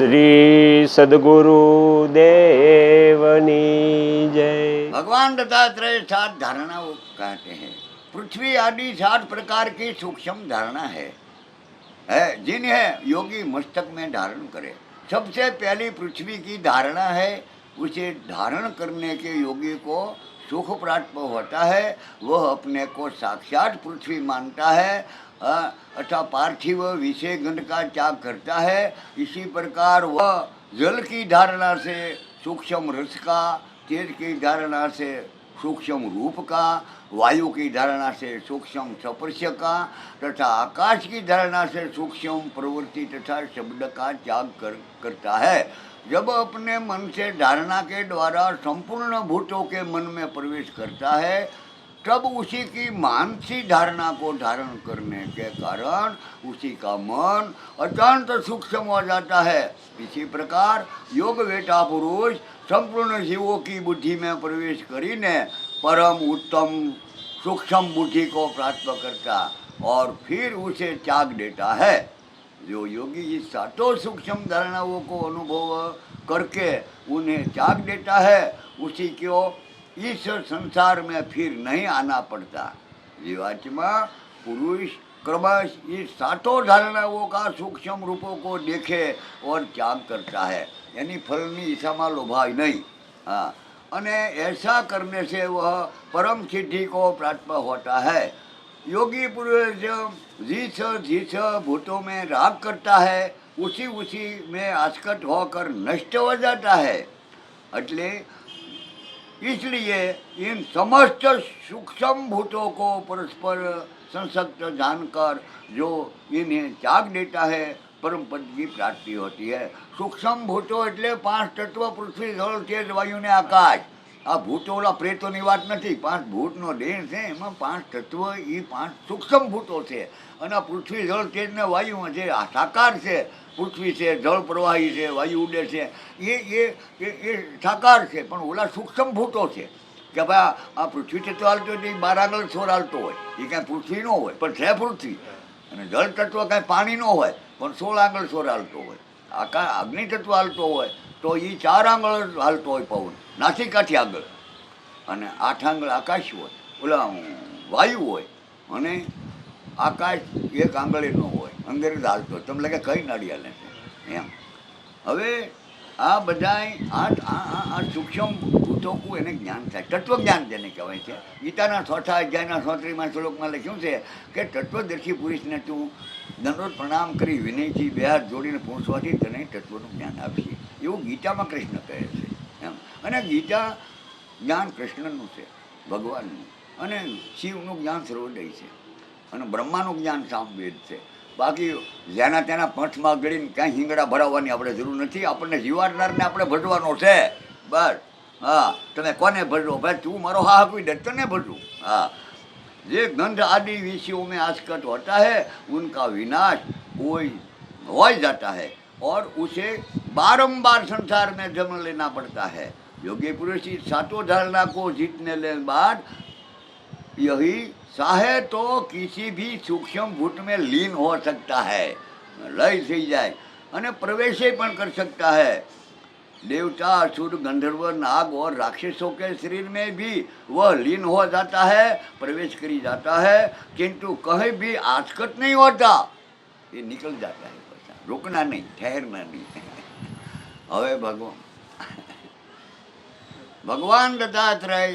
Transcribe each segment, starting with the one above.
श्री सद्गुरु देवनी जय। भगवान दत्तात्रेय 7 धारणाओं कहते हैं। पृथ्वी आदि 7 प्रकार की सूक्ष्म धारणा है जिन्हें योगी मस्तक में धारण करे। सबसे पहली पृथ्वी की धारणा है। उसे धारण करने के योगी को सुख प्राप्त होता है। वह अपने को साक्षात पृथ्वी मानता है अथवा पार्थिव विषय गंध का त्याग करता है। इसी प्रकार वह जल की धारणा से सूक्ष्म रस का, तेज की धारणा से सूक्ष्म रूप का, वायु की धारणा से सूक्ष्म स्पर्श का तथा आकाश की धारणा से सूक्ष्म प्रवृत्ति तथा शब्द का त्याग करता है। जब अपने मन से धारणा के द्वारा संपूर्ण भूतों के मन में प्रवेश करता है तब उसी की मानसिक धारणा को धारण करने के कारण उसी का मन अत्यंत सूक्ष्म हो जाता है। इसी प्रकार योग वेटा पुरुष संपूर्ण जीवों की बुद्धि में प्रवेश करीने परम उत्तम सूक्ष्म बुद्धि को प्राप्त करता और फिर उसे त्याग देता है। जो योगी इस 7 सूक्ष्म धारणाओं को अनुभव करके उन्हें त्याग देता है उसी को इस संसार में फिर नहीं आना पड़ता। जीवात्मा पुरुष क्रमश इस 7 धारणाओं का सूक्ष्म रूपों को देखे और त्याग करता है, यानी फलनी ઈચ્છામાં લોભાય नहीं। हाँ, अने ऐसा करने से वह परम सिद्धि को प्राप्त होता है। योगी पुरुष जिस भूतों में राग करता है उसी में आसक्त होकर नष्ट हो जाता है। એટલે इसलिए इन समस्त सूक्ष्म भूतों को परस्पर संसक्त जानकर जो इन्हें त्याग देता है परम पद की प्राप्ति होती है। सूक्ष्म भूतो એટલે 5 तत्व पृथ्वी जल तेज वायु ने आकाश। आ भूतोला प्रेतोनी વાત નથી। 5 ભૂતનો દેહ છે એમાં 5 તત્વ એ 5 સૂક્ષ્મ ભૂતો છે અને આ પૃથ્વી જળ તેજ ને વાયુ છે આ સાકાર છે। પૃથ્વી છે, જળ પ્રવાહી છે, વાયુ ઉડે છે એ સાકાર છે પણ ઓલા સૂક્ષ્મ ભૂતો છે કે ભાઈ આ પૃથ્વી તત્વ હાલતો હોય 12 આંગળ છોર હાલતો હોય એ કાંઈ પૃથ્વી ન હોય પણ છે પૃથ્વી। અને જળ તત્વ કાંઈ પાણી ન હોય પણ 16 આંગળ છોર હાલતો હોય। અગ્નિ તત્વ હાલતો હોય તો એ 4 આંગળ હાલતો હોય પવન નાસિકાથી આગળ અને 8 આંગળ આકાશ હોય ઓલા વાયુ હોય અને આકાશ 1 આંગળે ન હોય અંદર જ હાલતો હોય। તમને લાગે કઈ નાડી હાલે છે એમ। હવે આ બધાય આ સૂક્ષ્મ ભૂતોકું એને જ્ઞાન થાય। તત્વજ્ઞાન જેને કહેવાય છે। ગીતાના 6થા અધ્યાયના 34મા શ્લોકમાં લખ્યું છે કે તત્વદર્શી પુરુષને તું દંડોત પ્રણામ કરી વિનયથી 2 હાથ જોડીને પૂછવાથી તને તત્વનું જ્ઞાન આપશે એવું ગીતામાં કૃષ્ણ કહે છે એમ। અને ગીતા જ્ઞાન કૃષ્ણનું છે, ભગવાનનું, અને શિવનું જ્ઞાન સર્વોદય છે અને બ્રહ્માનું જ્ઞાન સામવેદ છે। બાકી જેના તેના પંથમાં ગળીને કાંઈ હિંગડા ભરાવવાની આપણે જરૂર નથી। આપણને જીવાડનારને આપણે ભજવાનો છે બસ। हाँ, તમે કોને ભજો ભાઈ? તું મારો હા કોઈ દે તને ભજું। हाँ, ये गंध आदि विषयों में आसक्त होता है उनका विनाश हो जाता है और उसे बारंबार संसार में जन्म लेना पड़ता है। योगी पुरुष इस 7 धारणा को जीतने के बाद यही चाहे तो किसी भी सूक्ष्म भूत में लीन हो सकता है, लय थी जाए અને પ્રવેશ પણ कर सकता है। देवता असुर गंधर्व नाग और राक्षसों के शरीर में भी वह लीन हो जाता है, प्रवेश करी जाता है, किंतु कहीं भी आसक्त नहीं होता। ये निकल जाता है, रुकना नहीं, ठहरना नहीं। હવે ભગવાન દત્તાત્રેય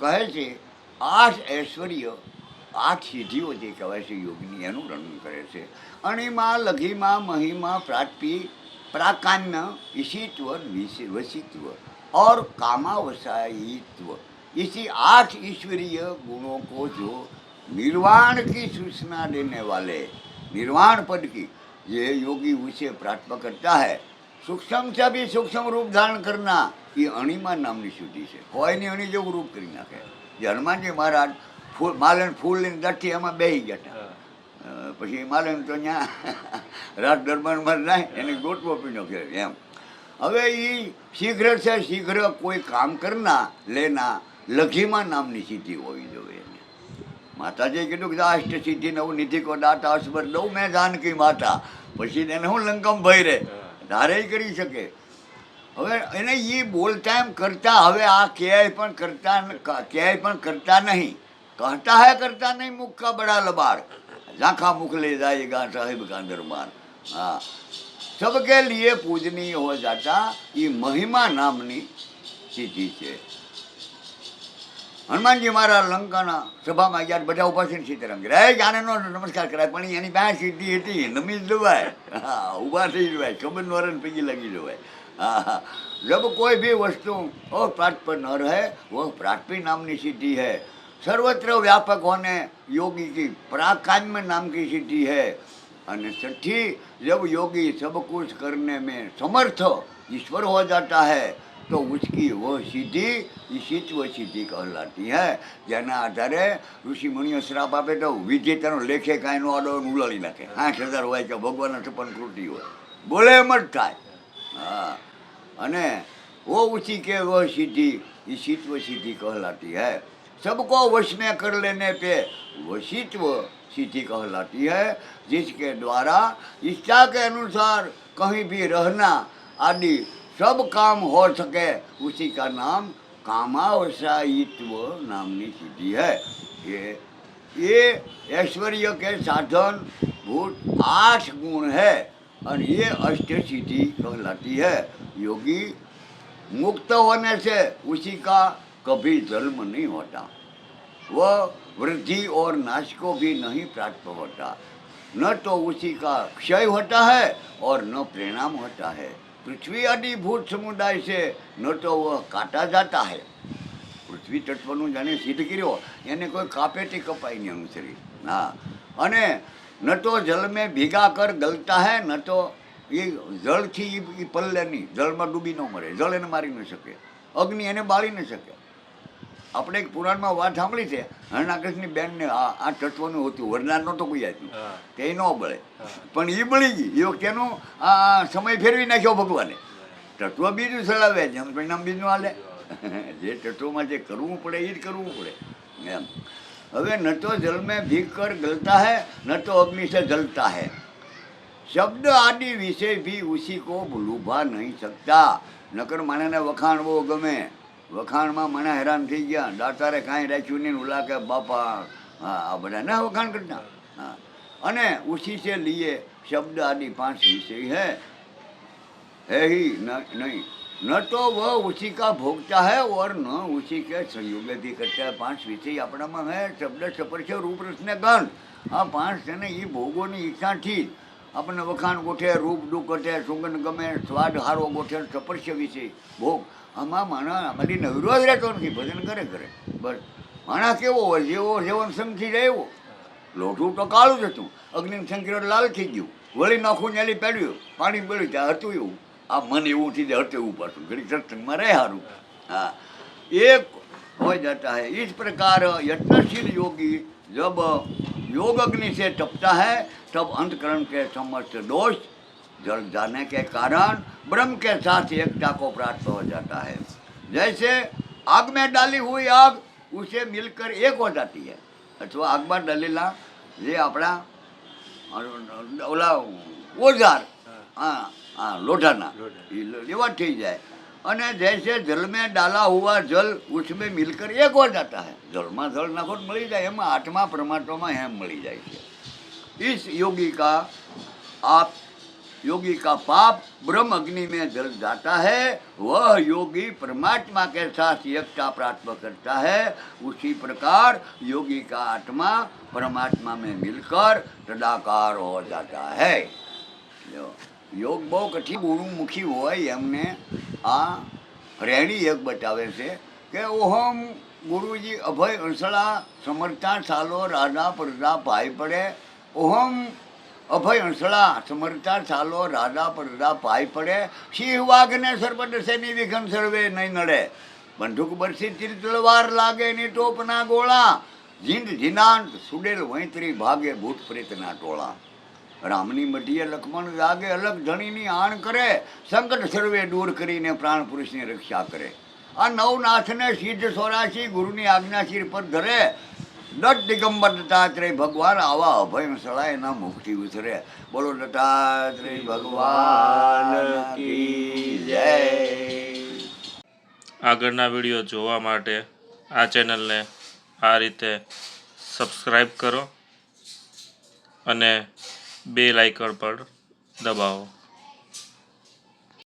કહે છે 8 ઐશ્વર્ય 8 સિદ્ધિઓ જે કહેવાય છે યોગની એનું વર્ણન કરે છે। અણિમા લઘિમા મહિમા પ્રાપ્તિ प्राकान्य ईशित्व वशित्व और कामावसायित्व, इसी 8 ईश्वरीय गुणों को जो निर्वाण की सूचना देने वाले निर्वाण पद की ये योगी उसे प्राप्त करता है। सूक्ष्म से भी सूक्ष्म रूप धारण करना ये अणिमा नामनी शुद्धि से कोई नहीं अणी जेवुं रूप करी नाखे। जे हनुमानजी महाराज फूल मालन फूल लઈને દઠી એમાં બેસી ગયા હતા પછી માલન તો ત્યાં રાત દરબારમાં જાય એને ગોટવો પીનો કે એમ। હવે એ શીઘ્ર છે શીઘ્ર કોઈ કામ કરના લેના લઘીમા નામની સિદ્ધિ હોવી જોઈએ એને। માતાજીએ કીધું કે અષ્ટ સિદ્ધિ નવ નિધિ કો દાતા અસબર દઉં મેં જાનકી માતા પછી એને હું લંકમ ભય રે ધારે કરી શકે. હવે એને એ બોલતા એમ કરતા, હવે આ ક્યાંય પણ કરતા નહીં. कहता है करता नहीं, मुख का बड़ा लबाड़, झांखा मुख ले जाएगा साहिब का दरबार. हाँ, सबके लिए पूजनीय हो जाता ये महिमा नामनी सिद्धि છે. હનુમાનજી મહારાજ લંકાના સભામાં ગયા, બધા ઉભા થઈને સીતારામ ગયા, જાને નો નમસ્કાર કરાય, પણ એની પાસે સિદ્ધિ હતી, નમી જ જવાય. હા, ઊભા થઈ જવાય, ખબર નો રહે પૈકી લગી જવાય. हाँ, जब कोई भी वस्तु और प्राप्त पर न रहे वो प्राप्ति नामनी सिद्धि है. सर्वत्र व्यापक होने योगी की पराकाम्य नाम की सिद्धि है. और छठी, जब योगी सब कुछ करने में समर्थ ईश्वर हो जाता है तो उसकी वो सिद्धि ईशित्व सिद्धि कहलाती है. જેના આધારે ઋષિ મુનિઓ શ્રાપ આપે તો વિજેતાનો લેખે કાંઈ નો આડો ઉલાળી નાખે. 8,000 હોય કે ભગવાનના છપ્પન કૃતિ હોય, બોલે એમ જ થાય. हाँ, अने वो उसी के वो सिद्धि ईशित्व सिद्धि कहलाती है. सबको वश में कर लेने पे वशित्व सिद्धि कहलाती है, जिसके द्वारा इच्छा के अनुसार कहीं भी रहना आदि सब काम हो सके, उसी का नाम कामावसायित्व नामनी सिद्धि है. ये ऐश्वर्य के साधन भूत 8 गुण है और ये अष्ट सिद्धि कहलाती है. योगी मुक्त होने से उसी का कभी जन्म नहीं होता, वह वृद्धि और नाश को भी नहीं प्राप्त होता. न तो उसी का क्षय होता है और न परिणाम होता है. पृथ्वी आदि भूत समुदाय से न तो वह काटा जाता है. पृथ्वी तत्वનું જાણે સિદ્ધ કર્યો એને કોઈ કાપે તે કપાય નહીં અનુસરી. હા, અને न तो जल में भीगा कर गलता है, न तो ये जलથી એ પલ્લે નહીં, જળમાં ડૂબી ન મરે, જળ એને મારી ન શકે, અગ્નિ એને બાળી ન શકે. આપણે એક પુરાણમાં વાત સાંભળી છે, હરણાકૃષ્ણની બેનને આ તત્વનું હતું, વરદાન નહોતું કોઈ આપ્યું, તે ન બળે, પણ એ બળી ગઈ. એ વખતેનો આ સમય ફેરવી નાખ્યો ભગવાને. તત્વ બીજું ચલાવે, જેમ પરિણામ બીજું હાલે. જે તત્વમાં જે કરવું પડે એ જ કરવું પડે એમ. હવે न तो जल में भीग कर गलता है, न तो अग्नि से जलता है. शब्द आदि विषय भी उसी को लुभा नहीं सकता. नकर माने ने वखाणવો ગમે, વખાણમાં મને હેરાન થઈ ગયા, દાતારે કાંઈ રાખ્યું નહીં, ઉલા કે બાપા. હા, આ બધા ના વખાણ કરતા. હા, અને उसी से लिए शब्द आदि 5 विषय है ही नहीं. न तो वह उसी का भोगता है और न उसी के संयोग भी करता है. 5 विषय આપણામાં है, શબ્દ સ્પર્શ રૂપ રસ ને ગંધ. આ 5 છે ને એ ભોગોની ઈચ્છાથી આપણને વખાણ ગોઠે, રૂપ દુઃખ ગોઠે, સુગંધ ગમે, સ્વાદ હારો ગોઠે, સ્પર્શ વિષય ભોગ. આમાં માણસ આમાંથી નવરો જ રહેતો નથી, ભજન કરે બસ. માણસ કેવો હોય, જેવો જેવન સંગથી જાય એવો. લોઢું તો કાળું જ હતું, અગ્નિ સંકિરણ લાલ થઈ ગયું, વળી નાખું નેલી પેડ્યું, પાણી બળ્યું ત્યાં હતું એવું. આ મન એવું થઈ જાય, હતું એવું પાછું ઘડી સત્સંગમાં રહે સારું. हाँ, एक हो जाता है. इस प्रकार यत्नशील योगी जब योग अग्नि से तपता है तब अंतकरण के समस्त दोष जल जाने के कारण ब्रह्म के साथ एकता को प्राप्त हो जाता है. जैसे आग में डाली हुई आग उसे मिलकर एक हो जाती है. अथवा आग में डालेला जे अपना ओला ओजार, हाँ हाँ, लोढ़ाना एवा થઈ જાય. અને जैसे जल में डाला हुआ जल उसमें मिलकर एक हो जाता है. जलમાં जल નાખો મળી જાય, એમાં આત્મા પરમાત્મામાં એમ મળી જાય છે. इस योगी का पाप ब्रह्म अग्नि में जल जाता है. वह योगी परमात्मा के साथ एकता प्राप्त करता है. उसी प्रकार योगी का आत्मा परमात्मा में मिलकर तदाकार हो जाता है. योग બહુ કઠી ગુરુમુખી હોય એમને આ રેણી એક બતાવે છે કે ઓહમ ગુરુજી અભય અંસળા સમર્થા ચાલો રાધા પરદા ભાઈ પડે. ઓહમ અભય અંસળા સમર્થા ચાલો રાધા પરદા ભાઈ પડે. સિંહ વાઘને સર્પદશેની વિઘન સર્વે નહીં નડે. બંદૂક બરસી તીર તલવાર લાગે ની ટોપના ગોળા. જીંદ જીનાંત સુડેલ વૈતરી ભાગે ભૂત પ્રેતના ટોળા. રામની મઢીએ લક્ષ્મણ જાગે અલગ ધણીની આણ કરે. સંકટ સર્વે દૂર કરીને પ્રાણ પુરુષની રક્ષા કરે. આ નવનાથને સિદ્ધ સોરાશી ગુરુની આજ્ઞા શિર પર ધરે. દત્ત દિગંબર દત્તાત્રેય ભગવાન આવા અભય સળાય એના મુક્તિ ઉતરે. બોલો દત્તાત્રેય ભગવાન કી જય. આગળના વિડીયો જોવા માટે આ ચેનલને આ રીતે સબસ્ક્રાઈબ કરો અને બેલ આઇકન પર દબાવો.